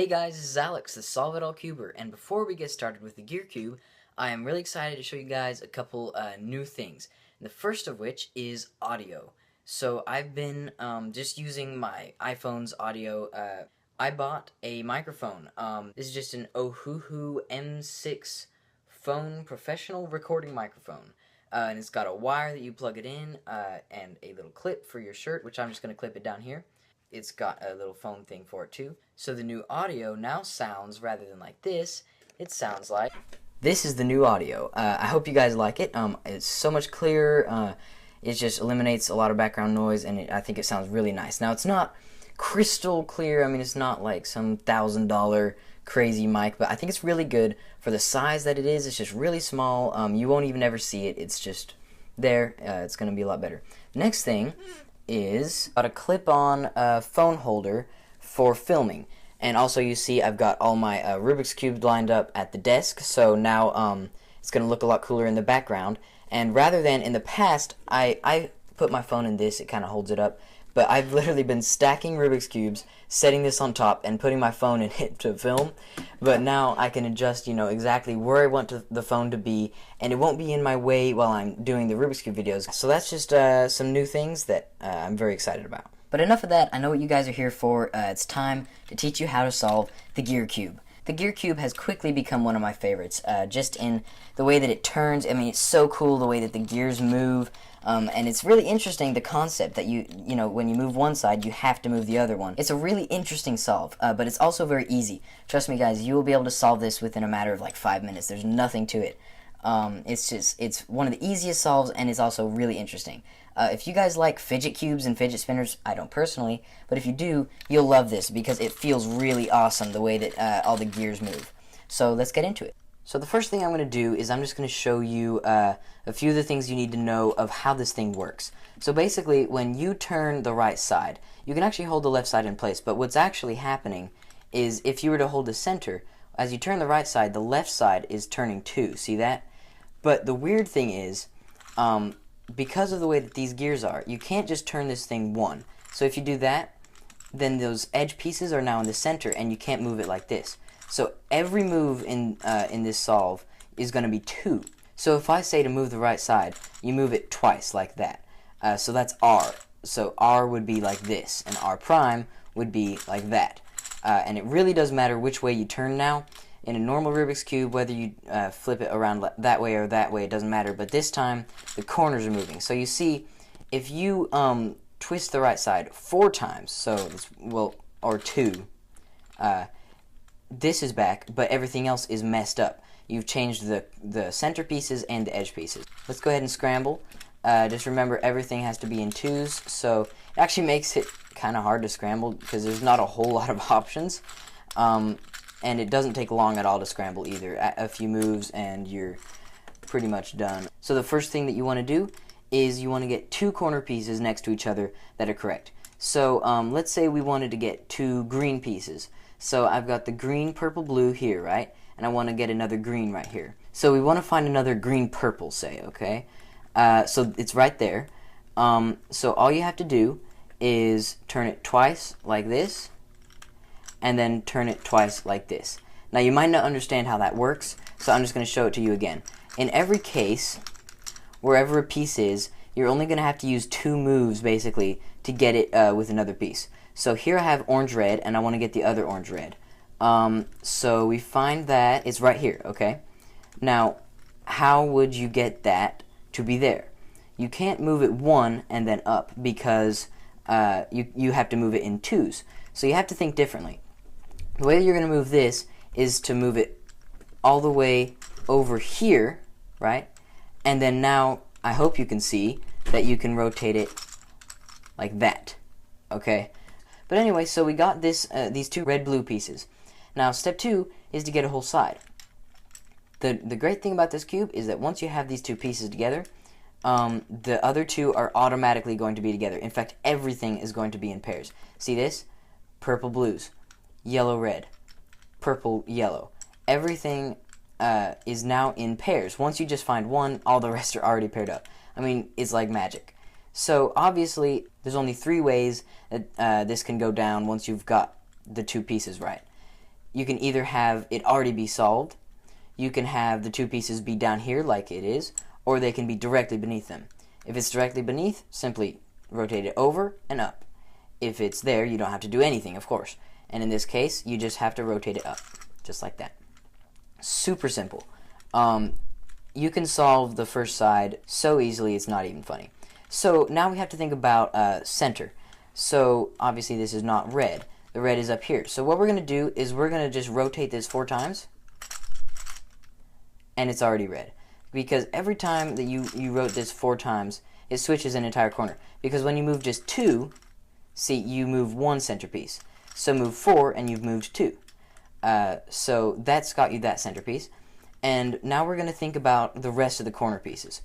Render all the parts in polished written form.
Hey guys, this is Alex, the Solve It All Cuber, and before we get started with the Gear Cube, I am really excited to show you guys a couple new things. The first of which is audio. So I've been just using my iPhone's audio. I bought a microphone. This is just an Ohuhu M6 phone professional recording microphone. And it's got a wire that you plug it in and a little clip for your shirt, which I'm just going to clip it down here. It's got a little phone thing for it too. So the new audio now sounds, rather than like this, it sounds like... This is the new audio. I hope you guys like it. It's so much clearer. It just eliminates a lot of background noise, and I think it sounds really nice. Now, it's not crystal clear. I mean, it's not like some $1,000 crazy mic, but I think it's really good for the size that it is. It's just really small. You won't even ever see it. It's just there. It's going to be a lot better. Next thing is got a clip-on phone holder for filming. And also, you see, I've got all my Rubik's Cubes lined up at the desk, so now it's going to look a lot cooler in the background. And rather than in the past, I put my phone in this, it kind of holds it up, but I've literally been stacking Rubik's Cubes, setting this on top, and putting my phone in it to film. But now I can adjust, exactly where I want the phone to be, and it won't be in my way while I'm doing the Rubik's Cube videos. So that's just some new things that I'm very excited about. But enough of that. I know what you guys are here for. It's time to teach you how to solve the Gear Cube. The Gear Cube has quickly become one of my favorites, just in the way that it turns. I mean, it's so cool the way that the gears move, and it's really interesting, the concept that when you move one side, you have to move the other one. It's a really interesting solve, but it's also very easy. Trust me, guys, you will be able to solve this within a matter of like 5 minutes. There's nothing to it. It's one of the easiest solves, and it's also really interesting. If you guys like fidget cubes and fidget spinners, I don't personally, but if you do, you'll love this because it feels really awesome the way that all the gears move. So let's get into it. So the first thing I'm going to do is I'm just going to show you a few of the things you need to know of how this thing works. So basically, when you turn the right side, you can actually hold the left side in place, but what's actually happening is if you were to hold the center, as you turn the right side, the left side is turning too. See that? But the weird thing is, because of the way that these gears are, you can't just turn this thing one. So if you do that, then those edge pieces are now in the center, and you can't move it like this. So every move in this solve is going to be 2. So if I say to move the right side, you move it twice like that. So that's R. So R would be like this, and R prime would be like that. And it really does matter which way you turn now. In a normal Rubik's Cube, whether you flip it around that way or that way, it doesn't matter. But this time, the corners are moving. So you see, if you twist the right side 4 times, or 2, this is back, but everything else is messed up. You've changed the center pieces and the edge pieces. Let's go ahead and scramble. Just remember, everything has to be in 2s, so it actually makes it kind of hard to scramble because there's not a whole lot of options. And it doesn't take long at all to scramble either. A few moves and you're pretty much done. So the first thing that you want to do is you want to get 2 corner pieces next to each other that are correct. So let's say we wanted to get 2 green pieces. So I've got the green, purple, blue here, right? And I want to get another green right here. So we want to find another green, purple, say, okay? So it's right there. So all you have to do is turn it twice like this, and then turn it twice like this. Now you might not understand how that works, so I'm just going to show it to you again. In every case, wherever a piece is, you're only going to have to use 2 moves basically to get it with another piece. So here I have orange-red, and I want to get the other orange-red. So we find that it's right here, okay? Now, how would you get that to be there? You can't move it 1 and then up because you have to move it in 2s. So you have to think differently. The way you're going to move this is to move it all the way over here, right? And then now, I hope you can see that you can rotate it like that, okay? But anyway, so we got these 2 red-blue pieces. Now, step 2 is to get a whole side. The great thing about this cube is that once you have these 2 pieces together, the other 2 are automatically going to be together. In fact, everything is going to be in pairs. See this? Purple blues, yellow red, purple yellow. Everything is now in pairs. Once you just find one, all the rest are already paired up. I mean, it's like magic. So obviously, there's only 3 ways that this can go down once you've got the 2 pieces right. you can either have it already be solved, you can have the two pieces be down here like it is, or they can be directly beneath them. If it's directly beneath, simply rotate it over and up. If it's there, you don't have to do anything, of course. And in this case, you just have to rotate it up, just like that. Super simple. You can solve the first side so easily it's not even funny. So now we have to think about center. So obviously this is not red. The red is up here. So what we're going to do is we're going to just rotate this 4 times, and it's already red. Because every time that you wrote this 4 times, it switches an entire corner. Because when you move just 2, see, you move 1 centerpiece. So move 4, and you've moved 2. So that's got you that centerpiece. And now we're going to think about the rest of the corner pieces.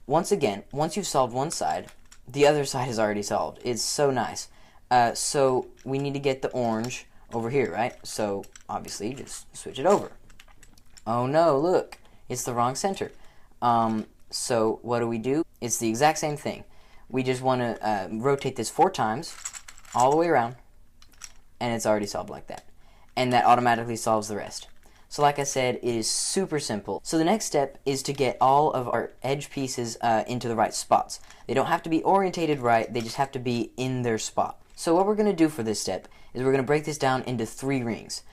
Once again, once you've solved one side, the other side is already solved. It's so nice. So we need to get the orange over here, right? So obviously just switch it over. Oh no, look, it's the wrong center. So what do? It's the exact same thing. We just want to rotate this 4 times, all the way around, and it's already solved like that. And that automatically solves the rest. So like I said, it is super simple. So the next step is to get all of our edge pieces into the right spots. They don't have to be orientated right, they just have to be in their spot. So what we're going to do for this step is we're going to break this down into 3 rings.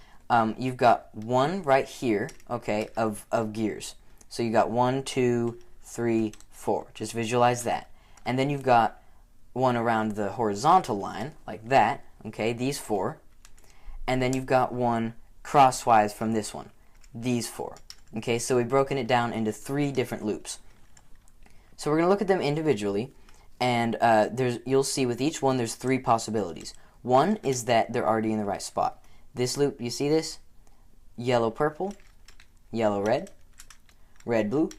You've got one right here, okay, of gears. So you got 1, 2, 3, 4. Just visualize that. And then you've got one around the horizontal line, like that, okay, these 4. And then you've got one crosswise from this one, these 4. Okay, so we've broken it down into 3 different loops. So we're going to look at them individually, and you'll see with each one there's 3 possibilities. One is that they're already in the right spot. This loop, you see this? Yellow, purple, yellow, red, red, blue,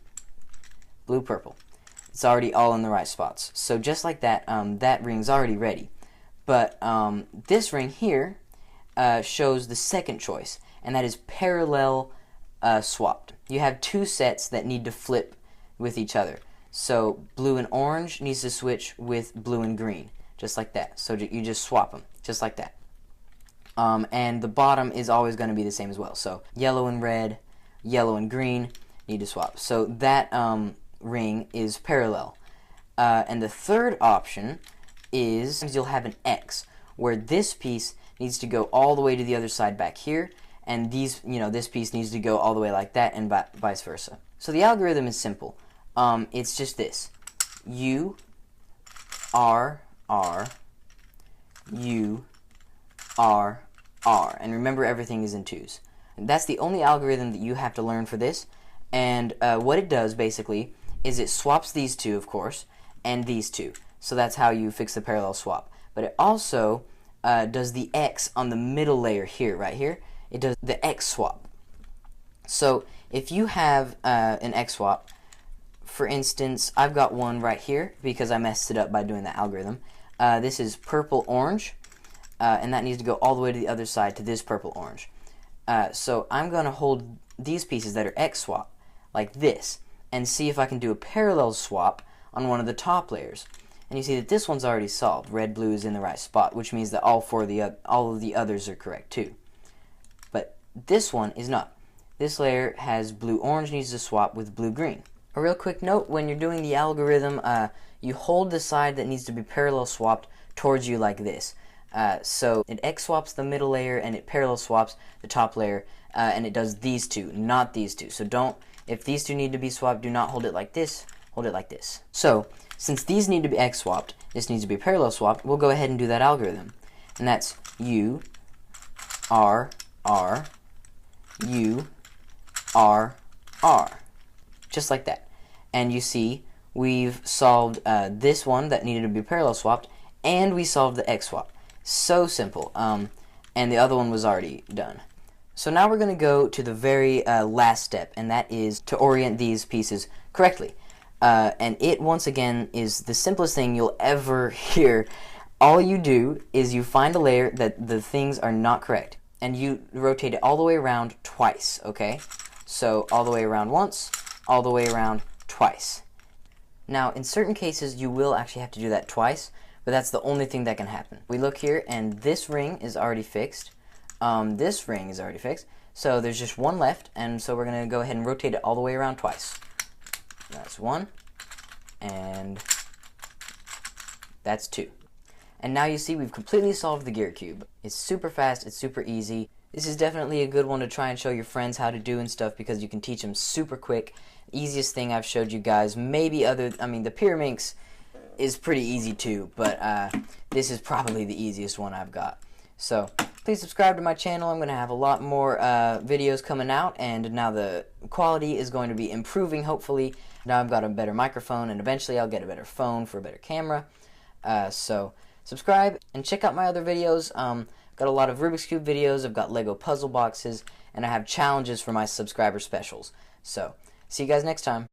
blue, purple. It's already all in the right spots. So just like that, that ring's already ready. But this ring here shows the second choice, and that is parallel swapped. You have 2 sets that need to flip with each other. So blue and orange needs to switch with blue and green, just like that. So you just swap them, just like that. And the bottom is always going to be the same as well. So yellow and red, yellow and green need to swap. So that ring is parallel. And the third option is you'll have an X, where this piece needs to go all the way to the other side back here, and this piece needs to go all the way like that, and vice versa. So the algorithm is simple. It's just this: U, R, R, U, R, R, and remember everything is in 2s. And that's the only algorithm that you have to learn for this. And what it does basically is it swaps these 2, of course, and these 2. So that's how you fix the parallel swap. But it also does the X on the middle layer here, right here. It does the X swap. So if you have an X swap, for instance, I've got one right here because I messed it up by doing that algorithm. This is purple-orange, and that needs to go all the way to the other side to this purple-orange. So I'm going to hold these pieces that are X swap like this and see if I can do a parallel swap on one of the top layers. And you see that this one's already solved. Red, blue is in the right spot, which means that all of the others are correct too. But this one is not. This layer has blue-orange needs to swap with blue-green. A real quick note, when you're doing the algorithm, you hold the side that needs to be parallel swapped towards you like this. So it X swaps the middle layer and it parallel swaps the top layer, and it does these 2, not these 2. So if these 2 need to be swapped, do not hold it like this, hold it like this. So since these need to be X swapped, this needs to be parallel swapped, we'll go ahead and do that algorithm. And that's U, R, R, U, R, R. Just like that. And you see, we've solved this one that needed to be parallel swapped, and we solved the X swap. So simple. And the other one was already done. So now we're going to go to the very last step, and that is to orient these pieces correctly. And it, once again, is the simplest thing you'll ever hear. All you do is you find a layer that the things are not correct, and you rotate it all the way around twice, okay? So all the way around once, all the way around twice. Now, in certain cases, you will actually have to do that twice, but that's the only thing that can happen. We look here, and this ring is already fixed. This ring is already fixed, so there's just one left, and so we're going to go ahead and rotate it all the way around twice. That's one, and that's two. And now you see we've completely solved the gear cube. It's super fast, it's super easy. This is definitely a good one to try and show your friends how to do and stuff, because you can teach them super quick. Easiest thing I've showed you guys. Maybe the Pyraminx is pretty easy too, but this is probably the easiest one I've got. So please subscribe to my channel. I'm going to have a lot more videos coming out, and now the quality is going to be improving, hopefully. Now I've got a better microphone, and eventually I'll get a better phone for a better camera. So subscribe and check out my other videos. Got a lot of Rubik's Cube videos, I've got Lego puzzle boxes, and I have challenges for my subscriber specials. So see you guys next time.